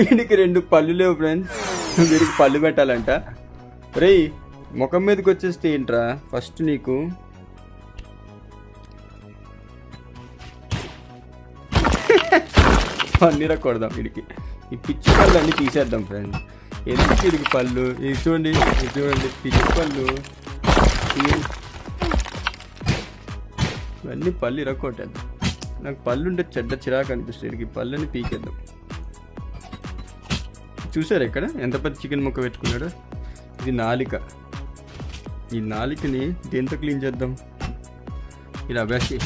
వీడికి 2 పళ్ళు లేవు ఫ్రెండ్స్. వీడికి పళ్ళు పెట్టాలంట. రేయ్ ముఖం మీదకి వచ్చేస్తే ఏంట్రా ఫస్ట్ నీకు. పన్నీర కొడదాం వీడికి. ఈ పిచ్చి పళ్ళు అన్నీ తీసేద్దాం ఫ్రెండ్స్. ఎందుకు వీడికి పళ్ళు? ఇది చూడండి, ఇది చూడండి, పిచ్చి పళ్ళు ఇవన్నీ పళ్ళు ఇరక్కొట్టేద్దాం. నాకు పళ్ళు ఉంటే చెడ్డ చిరాకు అనిపిస్తుంది. వీడికి పళ్ళని పీకేద్దాం. చూసారు ఇక్కడ ఎంత పెద్ద చికెన్ ముక్క పెట్టుకున్నాడు. ఇది నాలిక. ఈ నాలికని దేంతో క్లీన్ చేద్దాం? ఇలా అభ్యాసి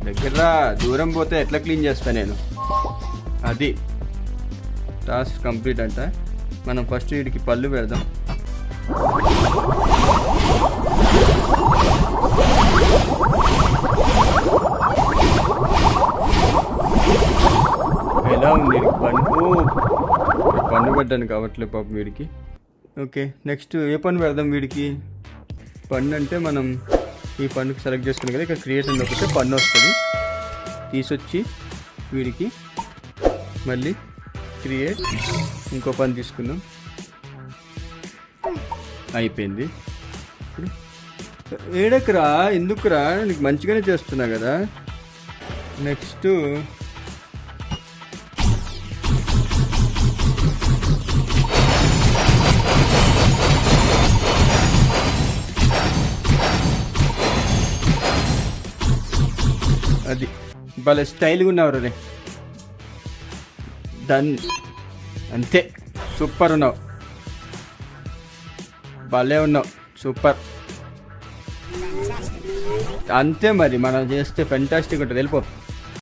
దగ్గర దూరం పోతే ఎట్లా క్లీన్ చేస్తా నేను? అది టాస్క్ కంప్లీట్ అంట. మనం ఫస్ట్ వీడికి పళ్ళు పెడదాం. ఎలా ఉంది వీడికి పన్ను? పన్ను పెట్టాను కావట్లేదు పాపం వీడికి. ఓకే నెక్స్ట్ ఏ పన్ను పెడదాం వీడికి? పన్ను అంటే మనం ఈ పన్నుకి సెలెక్ట్ చేసుకున్నాం కదా, ఇక్కడ క్రియేట్ అని ఒకటే పన్ను వస్తుంది. తీసుకొచ్చి వీడికి మళ్ళీ క్రియేట్ ఇంకో పన్ను తీసుకుందాం. అయిపోయింది. ఇప్పుడు ఏడకురా, ఎందుకురా? నీకు మంచిగానే చేస్తున్నా కదా. నెక్స్ట్ అది భలే స్టైల్గా ఉన్నావు రే. డన్, అంతే. సూపర్ ఉన్నావు, భలే ఉన్నావు, సూపర్. అంతే మరి మనం చేస్తే ఫెంటాస్టిక్ ఉంటుంది. వెళ్ళిపో.